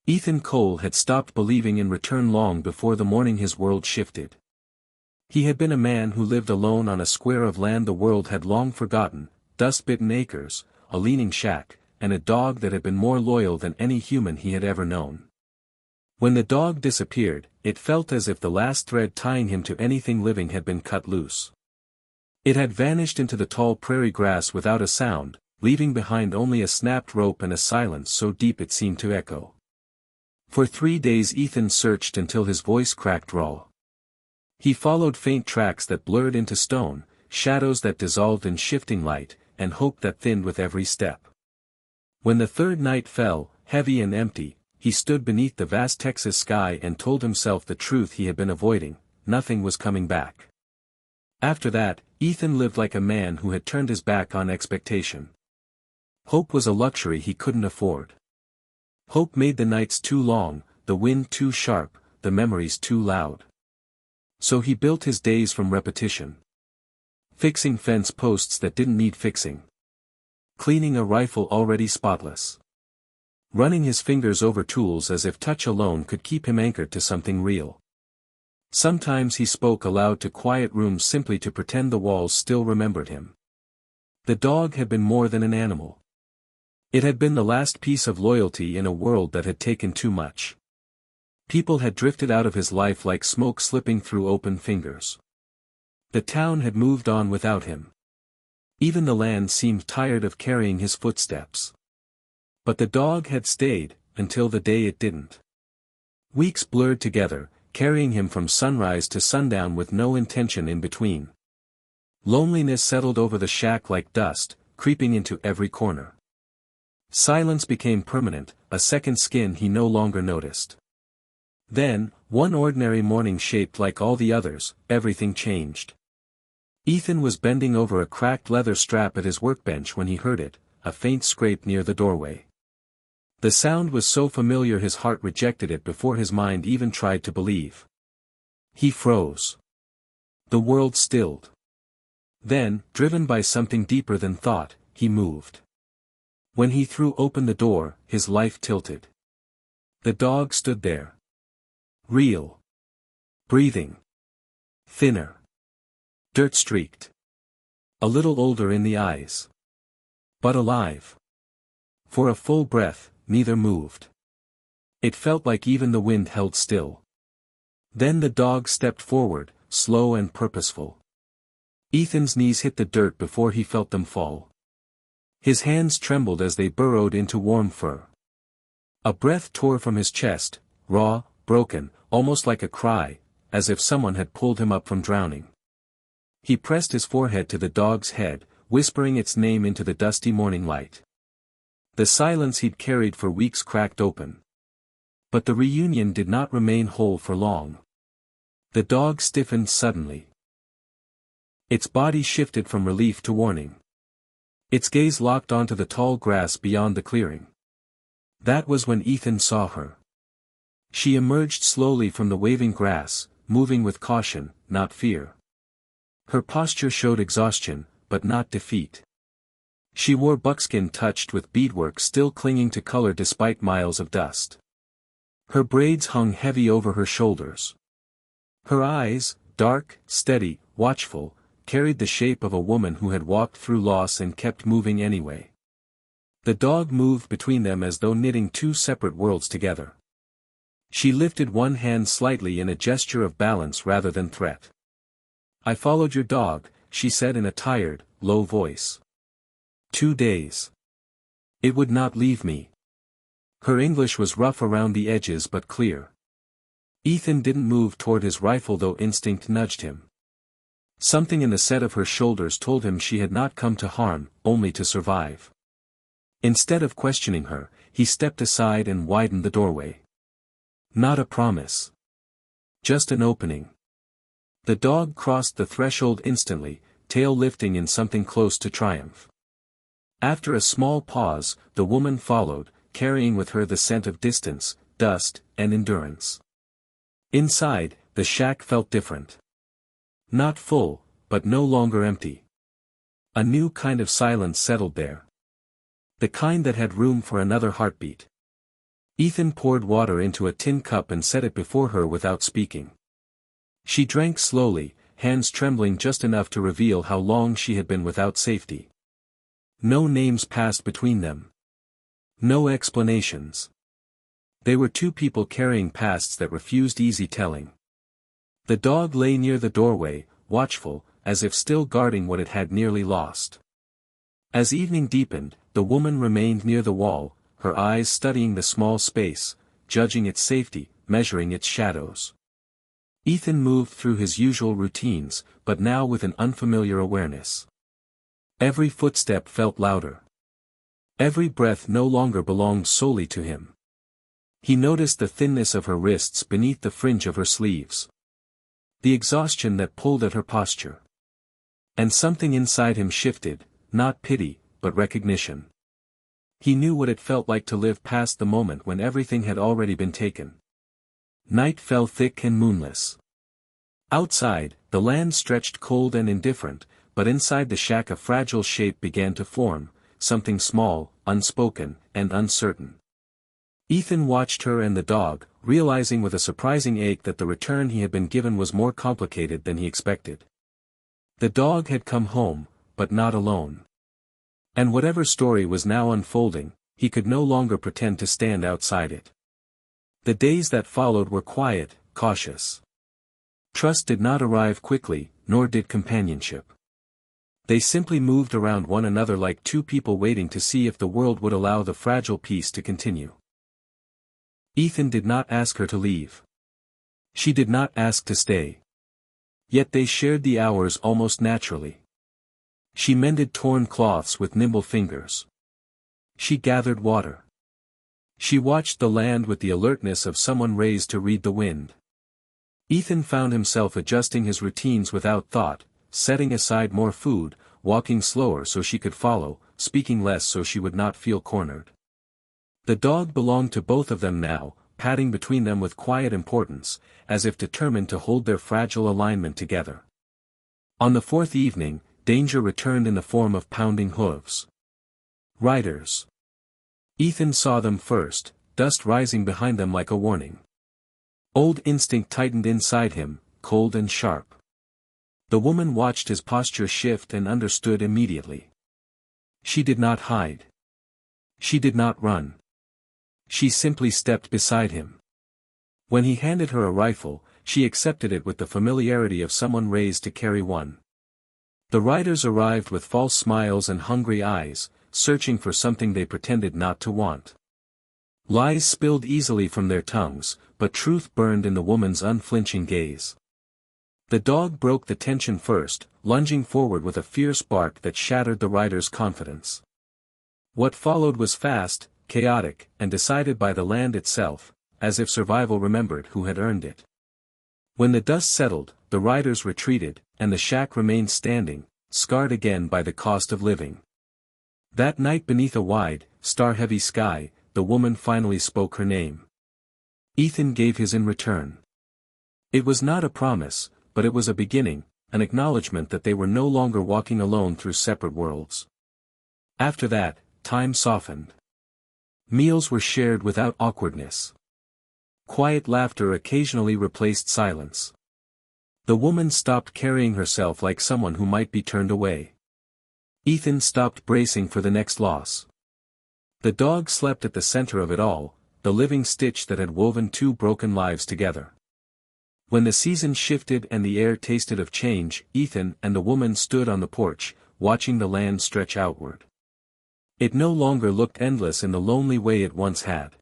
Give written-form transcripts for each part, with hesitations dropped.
Ethan Cole had stopped believing in return long before the morning his world shifted. He had been a man who lived alone on a square of land the world had long forgotten, dust-bitten acres, a leaning shack, and a dog that had been more loyal than any human he had ever known. When the dog disappeared, it felt as if the last thread tying him to anything living had been cut loose. It had vanished into the tall prairie grass without a sound, leaving behind only a snapped rope and a silence so deep it seemed to echo. For 3 days Ethan searched until his voice cracked raw. He followed faint tracks that blurred into stone, shadows that dissolved in shifting light, and hope that thinned with every step. When the third night fell, heavy and empty, he stood beneath the vast Texas sky and told himself the truth he had been avoiding: nothing was coming back. After that, Ethan lived like a man who had turned his back on expectation. Hope was a luxury he couldn't afford. Hope made the nights too long, the wind too sharp, the memories too loud. So he built his days from repetition. Fixing fence posts that didn't need fixing. Cleaning a rifle already spotless. Running his fingers over tools as if touch alone could keep him anchored to something real. Sometimes he spoke aloud to quiet rooms simply to pretend the walls still remembered him. The dog had been more than an animal. It had been the last piece of loyalty in a world that had taken too much. People had drifted out of his life like smoke slipping through open fingers. The town had moved on without him. Even the land seemed tired of carrying his footsteps. But the dog had stayed, until the day it didn't. Weeks blurred together, carrying him from sunrise to sundown with no intention in between. Loneliness settled over the shack like dust, creeping into every corner. Silence became permanent, a second skin he no longer noticed. Then, one ordinary morning shaped like all the others, everything changed. Ethan was bending over a cracked leather strap at his workbench when he heard it, a faint scrape near the doorway. The sound was so familiar his heart rejected it before his mind even tried to believe. He froze. The world stilled. Then, driven by something deeper than thought, he moved. When he threw open the door, his life tilted. The dog stood there. Real. Breathing. Thinner. Dirt-streaked. A little older in the eyes. But alive. For a full breath, neither moved. It felt like even the wind held still. Then the dog stepped forward, slow and purposeful. Ethan's knees hit the dirt before he felt them fall. His hands trembled as they burrowed into warm fur. A breath tore from his chest, raw, broken, almost like a cry, as if someone had pulled him up from drowning. He pressed his forehead to the dog's head, whispering its name into the dusty morning light. The silence he'd carried for weeks cracked open. But the reunion did not remain whole for long. The dog stiffened suddenly. Its body shifted from relief to warning. Its gaze locked onto the tall grass beyond the clearing. That was when Ethan saw her. She emerged slowly from the waving grass, moving with caution, not fear. Her posture showed exhaustion, but not defeat. She wore buckskin touched with beadwork still clinging to color despite miles of dust. Her braids hung heavy over her shoulders. Her eyes, dark, steady, watchful, carried the shape of a woman who had walked through loss and kept moving anyway. The dog moved between them as though knitting two separate worlds together. She lifted one hand slightly in a gesture of balance rather than threat. "I followed your dog," she said in a tired, low voice. 2 days. It would not leave me. Her English was rough around the edges but clear. Ethan didn't move toward his rifle though instinct nudged him. Something in the set of her shoulders told him she had not come to harm, only to survive. Instead of questioning her, he stepped aside and widened the doorway. Not a promise. Just an opening. The dog crossed the threshold instantly, tail lifting in something close to triumph. After a small pause, the woman followed, carrying with her the scent of distance, dust, and endurance. Inside, the shack felt different. Not full, but no longer empty. A new kind of silence settled there. The kind that had room for another heartbeat. Ethan poured water into a tin cup and set it before her without speaking. She drank slowly, hands trembling just enough to reveal how long she had been without safety. No names passed between them. No explanations. They were two people carrying pasts that refused easy telling. The dog lay near the doorway, watchful, as if still guarding what it had nearly lost. As evening deepened, the woman remained near the wall, her eyes studying the small space, judging its safety, measuring its shadows. Ethan moved through his usual routines, but now with an unfamiliar awareness. Every footstep felt louder. Every breath no longer belonged solely to him. He noticed the thinness of her wrists beneath the fringe of her sleeves. The exhaustion that pulled at her posture. And something inside him shifted, not pity, but recognition. He knew what it felt like to live past the moment when everything had already been taken. Night fell thick and moonless. Outside, the land stretched cold and indifferent, but inside the shack a fragile shape began to form, something small, unspoken, and uncertain. Ethan watched her and the dog, realizing with a surprising ache that the return he had been given was more complicated than he expected. The dog had come home, but not alone. And whatever story was now unfolding, he could no longer pretend to stand outside it. The days that followed were quiet, cautious. Trust did not arrive quickly, nor did companionship. They simply moved around one another like two people waiting to see if the world would allow the fragile peace to continue. Ethan did not ask her to leave. She did not ask to stay. Yet they shared the hours almost naturally. She mended torn cloths with nimble fingers. She gathered water. She watched the land with the alertness of someone raised to read the wind. Ethan found himself adjusting his routines without thought, setting aside more food, walking slower so she could follow, speaking less so she would not feel cornered. The dog belonged to both of them now, padding between them with quiet importance, as if determined to hold their fragile alignment together. On the fourth evening, danger returned in the form of pounding hooves. Riders. Ethan saw them first, dust rising behind them like a warning. Old instinct tightened inside him, cold and sharp. The woman watched his posture shift and understood immediately. She did not hide. She did not run. She simply stepped beside him. When he handed her a rifle, she accepted it with the familiarity of someone raised to carry one. The riders arrived with false smiles and hungry eyes, searching for something they pretended not to want. Lies spilled easily from their tongues, but truth burned in the woman's unflinching gaze. The dog broke the tension first, lunging forward with a fierce bark that shattered the rider's confidence. What followed was fast, chaotic, and decided by the land itself, as if survival remembered who had earned it. When the dust settled, the riders retreated, and the shack remained standing, scarred again by the cost of living. That night beneath a wide, star-heavy sky, the woman finally spoke her name. Ethan gave his in return. It was not a promise, but it was a beginning, an acknowledgement that they were no longer walking alone through separate worlds. After that, time softened. Meals were shared without awkwardness. Quiet laughter occasionally replaced silence. The woman stopped carrying herself like someone who might be turned away. Ethan stopped bracing for the next loss. The dog slept at the center of it all, the living stitch that had woven two broken lives together. When the season shifted and the air tasted of change, Ethan and the woman stood on the porch, watching the land stretch outward. It no longer looked endless in the lonely way it once had.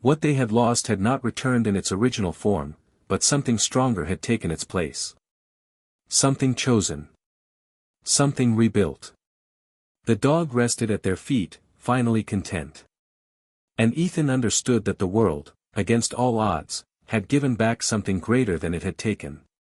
What they had lost had not returned in its original form, but something stronger had taken its place. Something chosen. Something rebuilt. The dog rested at their feet, finally content. And Ethan understood that the world, against all odds, had given back something greater than it had taken.